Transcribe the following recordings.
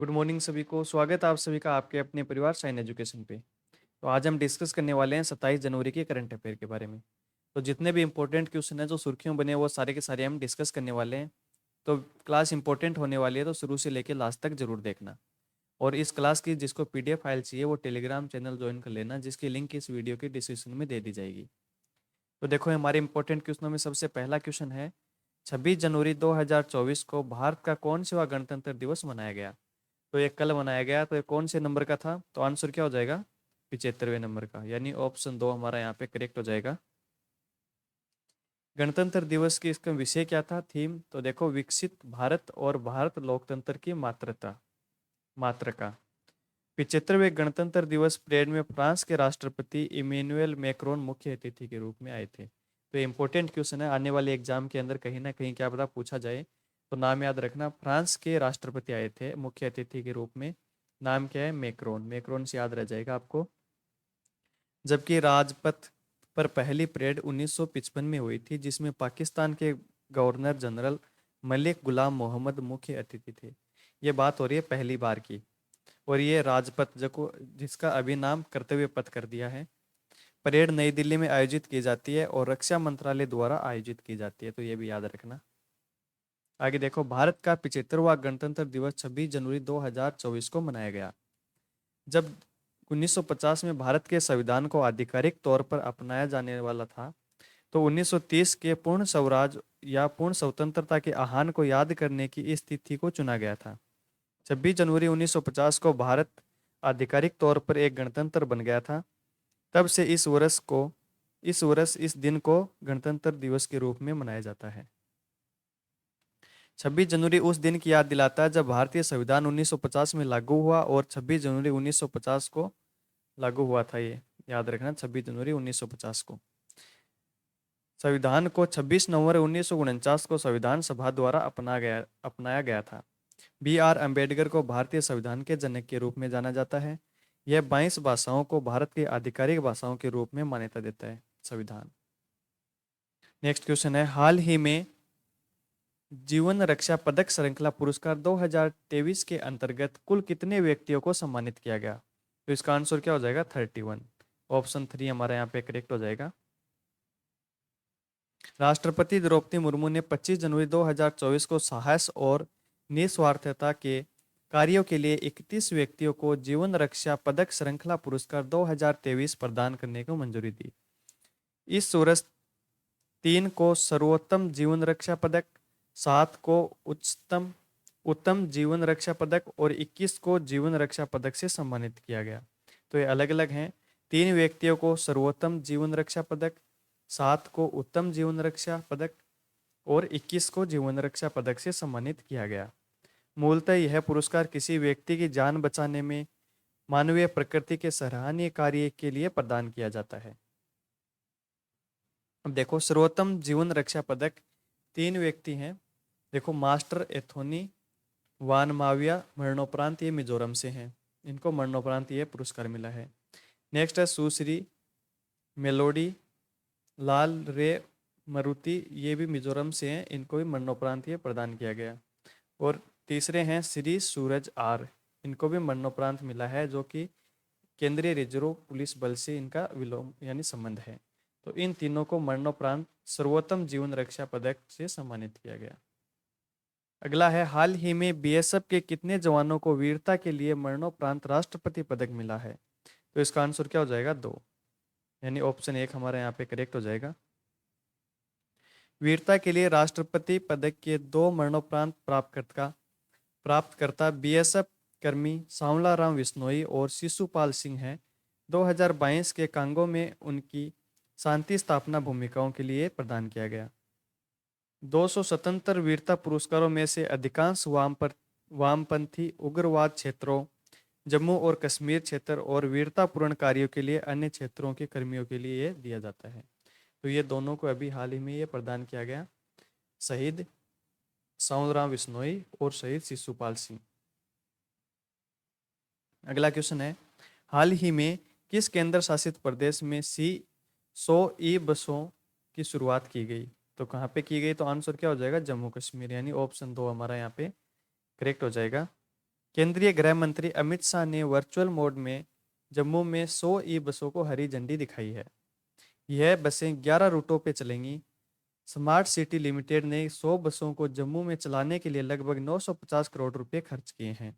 Good morning सभी को। स्वागत है आप सभी का आपके अपने परिवार साइन एजुकेशन पे। तो आज हम डिस्कस करने वाले हैं 27 जनवरी के करंट अफेयर के बारे में। तो जितने भी इंपॉर्टेंट क्वेश्चन हैं जो सुर्खियों बने वो सारे के सारे हम डिस्कस करने वाले हैं। तो क्लास इंपॉर्टेंट होने वाली है तो शुरू से लेकर लास्ट तक जरूर देखना। और इस क्लास की जिसको पीडीएफ फाइल चाहिए वो टेलीग्राम चैनल ज्वाइन कर लेना, जिसकी लिंक इस वीडियो के डिस्क्रिप्शन में दे दी जाएगी। तो देखो हमारे इंपॉर्टेंट क्वेश्चनों में सबसे पहला क्वेश्चन है, 26 जनवरी 2024 को भारत का कौन सा गणतंत्र दिवस मनाया गया? तो ये कल बनाया गया, तो ये कौन से नंबर का था? तो आंसर क्या हो जाएगा? 75वें नंबर का, यानी ऑप्शन 2 हमारा यहाँ पे करेक्ट हो जाएगा। गणतंत्र दिवस की इसका विषय क्या था, थीम? तो देखो, विकसित भारत और भारत लोकतंत्र की मात्रका। 75वें गणतंत्र दिवस परेड में फ्रांस के राष्ट्रपति इमेनुअल मैक्रोन मुख्य अतिथि के रूप में आए थे। तो ये इंपॉर्टेंट क्वेश्चन है, आने वाले एग्जाम के अंदर कहीं ना कहीं क्या पता पूछा जाए। तो नाम याद रखना, फ्रांस के राष्ट्रपति आए थे मुख्य अतिथि के रूप में। नाम क्या है? मैक्रोन। मैक्रोन से याद रह जाएगा आपको। जबकि राजपथ पर पहली परेड 1955 में हुई थी, जिसमें पाकिस्तान के गवर्नर जनरल मलिक गुलाम मोहम्मद मुख्य अतिथि थे। ये बात हो रही है पहली बार की। और ये राजपथ जिसका अभी नाम कर्तव्य पथ कर दिया है। परेड नई दिल्ली में आयोजित की जाती है और रक्षा मंत्रालय द्वारा आयोजित की जाती है, तो ये भी याद रखना। आगे देखो, भारत का 75वां गणतंत्र दिवस 26 जनवरी 2024 को मनाया गया। जब 1950 में भारत के संविधान को आधिकारिक तौर पर अपनाया जाने वाला था, तो 1930 के पूर्ण स्वराज या पूर्ण स्वतंत्रता के आह्वान को याद करने की इस तिथि को चुना गया था। 26 जनवरी 1950 को भारत आधिकारिक तौर पर एक गणतंत्र बन गया था। तब से इस दिन को गणतंत्र दिवस के रूप में मनाया जाता है। 26 जनवरी उस दिन की याद दिलाता है जब भारतीय संविधान 1950 में लागू हुआ, और 26 जनवरी 1950 को लागू हुआ था। ये याद रखना, 26 जनवरी 1950 को। संविधान को 26 नवंबर 1949 को संविधान सभा द्वारा अपनाया गया था। B.R. अम्बेडकर को भारतीय संविधान के जनक के रूप में जाना जाता है। यह 22 भाषाओं को भारत की आधिकारिक भाषाओं के रूप में मान्यता देता है संविधान। नेक्स्ट क्वेश्चन है, हाल ही में जीवन रक्षा पदक श्रृंखला पुरस्कार 2023 के अंतर्गत कुल कितने व्यक्तियों को सम्मानित किया गया? तो इसका आंसर क्या हो जाएगा? 31। ऑप्शन 3 हमारा यहाँ पे करेक्ट हो जाएगा। राष्ट्रपति द्रौपदी मुर्मू ने 25 जनवरी 2024 को साहस और निस्वार्थता के कार्यों के लिए 31 व्यक्तियों को जीवन रक्षा पदक श्रृंखला पुरस्कार 2023 प्रदान करने को मंजूरी दी। इस सूरज 3 को सर्वोत्तम जीवन रक्षा पदक, 7 को उच्चतम उत्तम जीवन रक्षा पदक और 21 को जीवन रक्षा पदक से सम्मानित किया गया। तो ये अलग अलग हैं। 3 व्यक्तियों को सर्वोत्तम जीवन रक्षा पदक, 7 को उत्तम जीवन रक्षा पदक और 21 को जीवन रक्षा पदक से सम्मानित किया गया। मूलतः यह पुरस्कार किसी व्यक्ति की जान बचाने में मानवीय प्रकृति के सराहनीय कार्य के लिए प्रदान किया जाता है। अब देखो, सर्वोत्तम जीवन रक्षा पदक 3 व्यक्ति हैं। देखो, मास्टर एथोनी वान माविया, मरणोपरांत ये मिजोरम से हैं। इनको मरणोपरांत ये पुरस्कार मिला है। नेक्स्ट है सुश्री मेलोडी लाल रे मरुति, ये भी मिजोरम से हैं। इनको भी मरणोपरांत ये प्रदान किया गया। और तीसरे हैं श्री सूरज आर, इनको भी मरणोपरांत मिला है, जो कि केंद्रीय रिजर्व पुलिस बल से इनका विलोम यानी संबंध है। तो इन तीनों को मरणोपरांत सर्वोत्तम जीवन रक्षा पदक से सम्मानित किया गया। अगला है, हाल ही में बीएसएफ के कितने जवानों को वीरता के लिए मरणोपरांत राष्ट्रपति पदक मिला है? तो इसका आंसर क्या हो जाएगा? 2, यानी ऑप्शन 1 हमारे यहाँ पे करेक्ट हो जाएगा। वीरता के लिए राष्ट्रपति पदक के 2 मरणोपरांत प्राप्तकर्ता बीएसएफ कर्मी सांवला राम विश्नोई और शिशुपाल सिंह हैं। 2022 के कांगो में उनकी शांति स्थापना भूमिकाओं के लिए प्रदान किया गया। 277 वीरता पुरस्कारों में से अधिकांश वामपंथी उग्रवाद क्षेत्रों, जम्मू और कश्मीर क्षेत्र और वीरतापूर्ण कार्यों के लिए अन्य क्षेत्रों के कर्मियों के लिए ये दिया जाता है। तो ये दोनों को अभी हाल ही में ये प्रदान किया गया, शहीद सांवराम विश्नोई और शहीद शिशुपाल सिंह। अगला क्वेश्चन है, हाल ही में किस केंद्र शासित प्रदेश में C100 बसों की शुरुआत की गई? तो कहाँ पे की गई? तो आंसर क्या हो जाएगा? जम्मू कश्मीर, यानी ऑप्शन 2 हमारा यहाँ पे करेक्ट हो जाएगा। केंद्रीय गृह मंत्री अमित शाह ने वर्चुअल मोड में जम्मू में 100 ई बसों को हरी झंडी दिखाई है। यह बसें 11 रूटों पे चलेंगी। स्मार्ट सिटी लिमिटेड ने 100 बसों को जम्मू में चलाने के लिए लगभग 950 करोड़ रुपए खर्च किए हैं।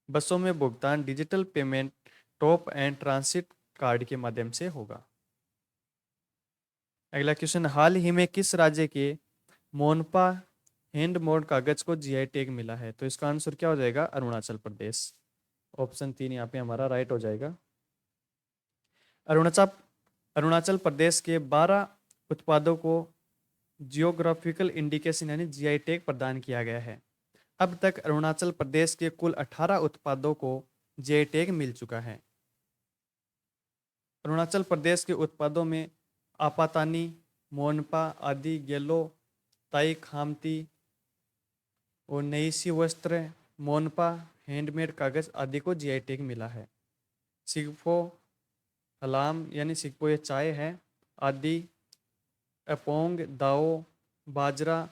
बसों में भुगतान digital payment top and transit card के माध्यम से होगा। अगला क्वेश्चन, हाल ही में किस राज्य के मोनपा हैंड मोड कागज को जीआई टैग मिला है? तो इसका आंसर क्या हो जाएगा? अरुणाचल प्रदेश। ऑप्शन 3 यहाँ पे हमारा राइट हो जाएगा। अरुणाचल अरुणाचल प्रदेश के 12 उत्पादों को जियोग्राफिकल इंडिकेशन यानी जीआई टैग प्रदान किया गया है। अब तक अरुणाचल प्रदेश के कुल 18 उत्पादों को जीआई टैग मिल चुका है। अरुणाचल प्रदेश के उत्पादों में आपातानी, मोनपा आदि, गेलो, ताई खामती और नईसी वस्त्र, मोनपा हैंडमेड कागज आदि को जीआई टैग मिला है। सिगफो हलाम यानी सिगफो ये चाय है आदि, अपोंग, दाओ, बाजरा,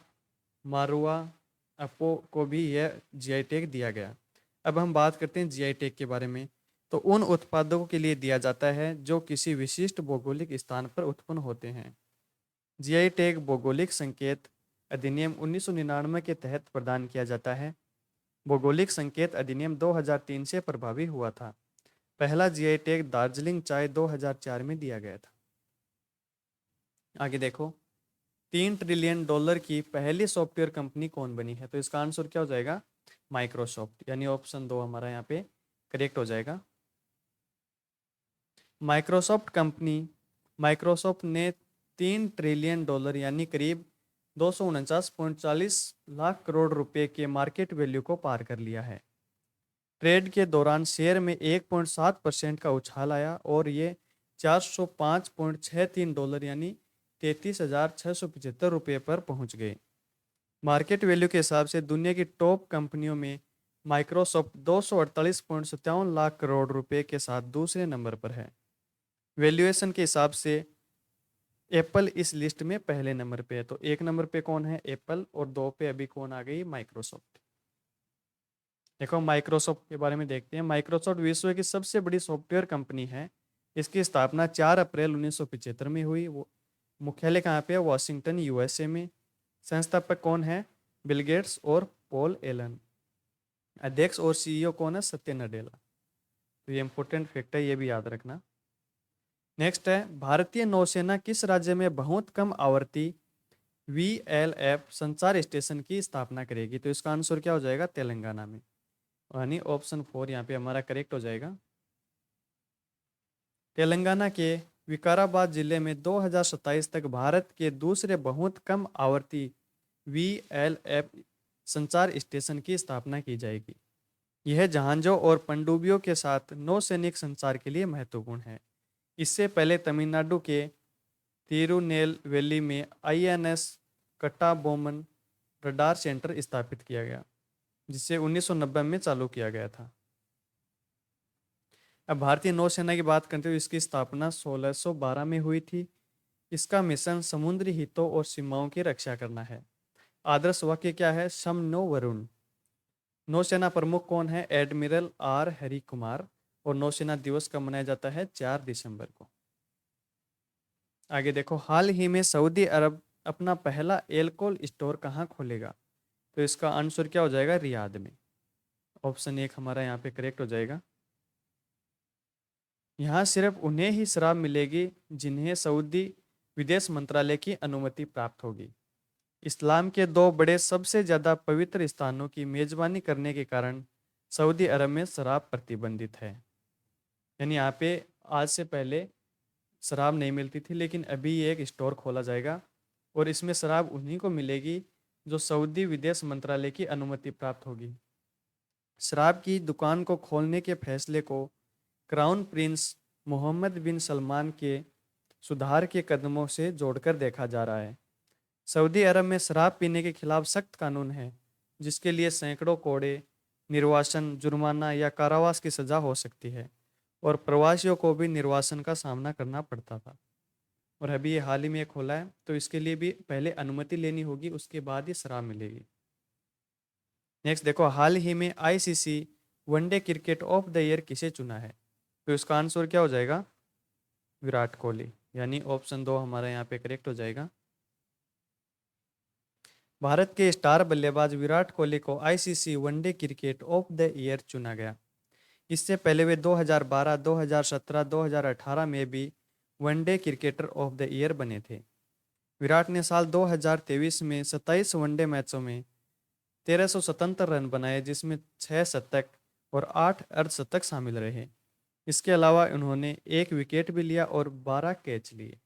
मारुआ, अपो को भी यह जीआई टैग दिया गया। अब हम बात करते हैं जीआई टैग के बारे में। तो उन उत्पादों के लिए दिया जाता है जो किसी विशिष्ट भौगोलिक स्थान पर उत्पन्न होते हैं। जीआई टैग भौगोलिक संकेत अधिनियम 1999 के तहत प्रदान किया जाता है। भौगोलिक संकेत अधिनियम 2003 से प्रभावी हुआ था। पहला जीआई टैग दार्जिलिंग चाय 2004 में दिया गया था। आगे देखो, $3 ट्रिलियन की पहली सॉफ्टवेयर कंपनी कौन बनी है? तो इसका आंसर क्या हो जाएगा? माइक्रोसॉफ्ट, यानी ऑप्शन 2 हमारा यहाँ पे करेक्ट हो जाएगा। माइक्रोसॉफ्ट ने $3 ट्रिलियन यानी करीब 249.40 लाख करोड़ रुपए के मार्केट वैल्यू को पार कर लिया है। ट्रेड के दौरान शेयर में 1.7% का उछाल आया और ये $405.63 यानी 33,675 रुपये पर पहुंच गए। मार्केट वैल्यू के हिसाब से दुनिया की टॉप कंपनियों में माइक्रोसॉफ्ट 248.57 लाख करोड़ रुपए के साथ दूसरे नंबर पर है। वैल्यूएशन के हिसाब से एप्पल इस लिस्ट में पहले नंबर पे है। तो 1 नंबर पे कौन है? एप्पल। और 2 पे अभी कौन आ गई? माइक्रोसॉफ्ट। देखो माइक्रोसॉफ्ट के बारे में देखते हैं। माइक्रोसॉफ्ट विश्व की सबसे बड़ी सॉफ्टवेयर कंपनी है। इसकी स्थापना 4 अप्रैल 1975 में हुई। वो मुख्यालय कहाँ पे है? वॉशिंगटन, यूएसए में। संस्थापक कौन है? बिल गेट्स और पॉल एलन। अध्यक्ष और सीईओ कौन है? सत्य नडेला। तो ये इंपॉर्टेंट फैक्ट है, ये भी याद रखना। नेक्स्ट है, भारतीय नौसेना किस राज्य में बहुत कम आवृत्ति VLF संचार स्टेशन की स्थापना करेगी? तो इसका आंसर क्या हो जाएगा? तेलंगाना में, यानी ऑप्शन 4 यहाँ पे हमारा करेक्ट हो जाएगा। तेलंगाना के विकाराबाद जिले में 2027 तक भारत के दूसरे बहुत कम आवृत्ति VLF संचार स्टेशन की स्थापना की जाएगी। यह जहाज़ों और पनडुब्बियों के साथ नौसैनिक संचार के लिए महत्वपूर्ण है। इससे पहले तमिलनाडु के तिरुनेलवेली में INS कट्टाबोमन रडार सेंटर स्थापित किया गया, जिसे 1990 में चालू किया गया था। अब भारतीय नौसेना की बात करते हुए इसकी स्थापना 1612 में हुई थी। इसका मिशन समुद्री हितों और सीमाओं की रक्षा करना है। आदर्श वाक्य क्या है? सम नो वरुण। नौसेना प्रमुख कौन है? Admiral R Hari Kumar. और नौसेना दिवस कब मनाया जाता है? 4 दिसंबर को। आगे देखो, हाल ही में सऊदी अरब अपना पहला एल्कोहल स्टोर कहाँ खोलेगा? तो इसका आंसर क्या हो जाएगा? रियाद में। ऑप्शन 1 हमारा यहाँ पे करेक्ट हो जाएगा। यहाँ सिर्फ उन्हें ही शराब मिलेगी जिन्हें सऊदी विदेश मंत्रालय की अनुमति प्राप्त होगी। इस्लाम के 2 बड़े सबसे ज़्यादा पवित्र स्थानों की मेजबानी करने के कारण सऊदी अरब में शराब प्रतिबंधित है। यानी यहाँ पे आज से पहले शराब नहीं मिलती थी, लेकिन अभी ये एक स्टोर खोला जाएगा और इसमें शराब उन्हीं को मिलेगी जो सऊदी विदेश मंत्रालय की अनुमति प्राप्त होगी। शराब की दुकान को खोलने के फैसले को क्राउन प्रिंस मोहम्मद बिन सलमान के सुधार के कदमों से जोड़कर देखा जा रहा है। सऊदी अरब में शराब पीने के खिलाफ सख्त कानून है, जिसके लिए सैकड़ों कोड़े, निर्वासन, जुर्माना या कारावास की सजा हो सकती है और प्रवासियों को भी निर्वासन का सामना करना पड़ता था। और अभी ये हाल ही में खोला है, तो इसके लिए भी पहले अनुमति लेनी होगी, उसके बाद ही शराब मिलेगी। नेक्स्ट देखो, हाल ही में ICC one day cricket of the year किसे चुना है? तो इसका आंसर क्या हो जाएगा? विराट कोहली, यानी ऑप्शन 2 हमारा यहाँ पे करेक्ट हो जाएगा। भारत के स्टार बल्लेबाज विराट कोहली को ICC one day cricket of the year चुना गया। इससे पहले वे 2012, 2017, 2018 में भी one day cricketer of the year बने थे। विराट ने साल 2023 में 27 वनडे मैचों में 1377 रन बनाए, जिसमें 6 शतक और 8 अर्धशतक शामिल रहे। इसके अलावा उन्होंने 1 विकेट भी लिया और 12 कैच लिए।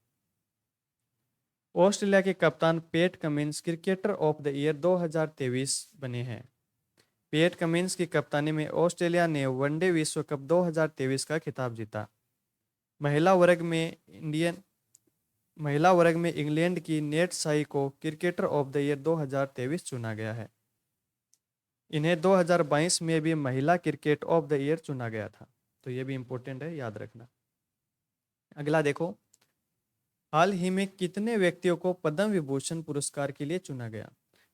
ऑस्ट्रेलिया के कप्तान PAT Cummins cricketer of the year 2023 बने हैं। पैट कमिंस की कप्तानी में ऑस्ट्रेलिया ने वनडे विश्व कप 2023 का खिताब जीता। महिला वर्ग में इंग्लैंड की नेट साई को क्रिकेटर ऑफ द ईयर 2023 चुना गया है। इन्हें 2022 में भी महिला क्रिकेट ऑफ द ईयर चुना गया था, तो ये भी इंपॉर्टेंट है, याद रखना। अगला देखो, हाल ही में कितने व्यक्तियों को पद्म विभूषण पुरस्कार के लिए चुना गया?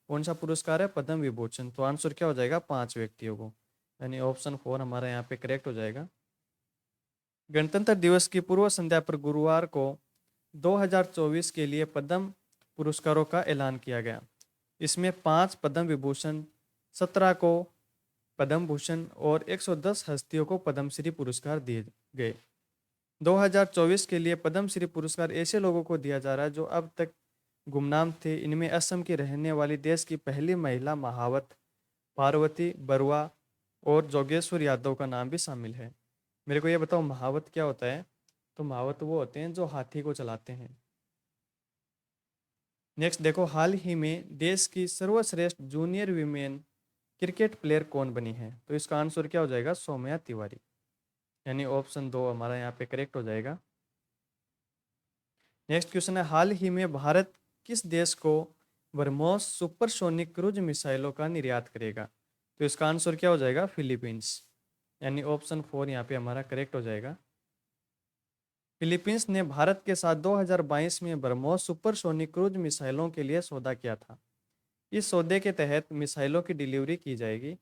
कौन सा पुरस्कार है? पद्म विभूषण। तो आंसर क्या हो जाएगा? 5 व्यक्तियों को, यानी ऑप्शन 4 हमारा यहाँ पे करेक्ट हो जाएगा। गणतंत्र दिवस की पूर्व संध्या पर गुरुवार को 2024 के लिए पद्म पुरस्कारों का ऐलान किया गया। इसमें 5 पद्म विभूषण, 17 को पद्म भूषण और 110 हस्तियों को पद्मश्री पुरस्कार दिए गए। 2024 के लिए पद्मश्री पुरस्कार ऐसे लोगों को दिया जा रहा है जो अब तक गुमनाम थे। इनमें असम की रहने वाली देश की पहली महिला महावत पार्वती बरुआ और जोगेश्वर यादव का नाम भी शामिल है। मेरे को ये बताओ, महावत क्या होता है? तो महावत वो होते हैं जो हाथी को चलाते हैं। नेक्स्ट देखो, हाल ही में देश की सर्वश्रेष्ठ जूनियर वीमेन क्रिकेट प्लेयर कौन बनी है? तो इसका आंसर क्या हो जाएगा? सौम्या तिवारी, यानी ऑप्शन 2 हमारा यहाँ पे करेक्ट हो जाएगा। नेक्स्ट क्वेश्चन है, हाल ही में भारत किस देश को ब्रह्मोस सुपरसोनिक क्रूज मिसाइलों का निर्यात करेगा? तो इसका आंसर क्या हो जाएगा? फिलीपींस, यानी ऑप्शन 4 यहाँ पे हमारा करेक्ट हो जाएगा। फिलीपींस ने भारत के साथ 2022 में ब्रह्मोस सुपरसोनिक क्रूज मिसाइलों के लिए सौदा किया था। इस सौदे के तहत मिसाइलों की डिलीवरी की जाएगी।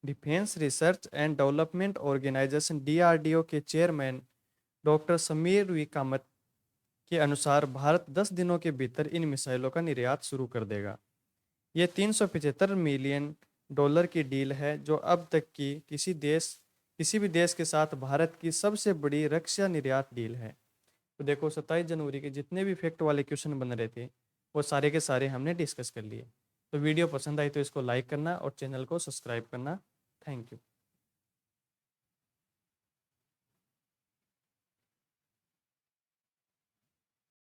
Defence research and development organisation DRDO के chairman doctor Sameer V Kamat के अनुसार भारत 10 दिनों के भीतर इन मिसाइलों का निर्यात शुरू कर देगा। ये $375 मिलियन की डील है, जो अब तक की किसी भी देश के साथ भारत की सबसे बड़ी रक्षा निर्यात डील है। तो देखो, 27 जनवरी के जितने भी फैक्ट वाले क्वेश्चन बन रहे थे वो सारे के सारे हमने डिस्कस कर लिए। तो वीडियो पसंद आई तो इसको लाइक करना और चैनल को सब्सक्राइब करना। Thank you.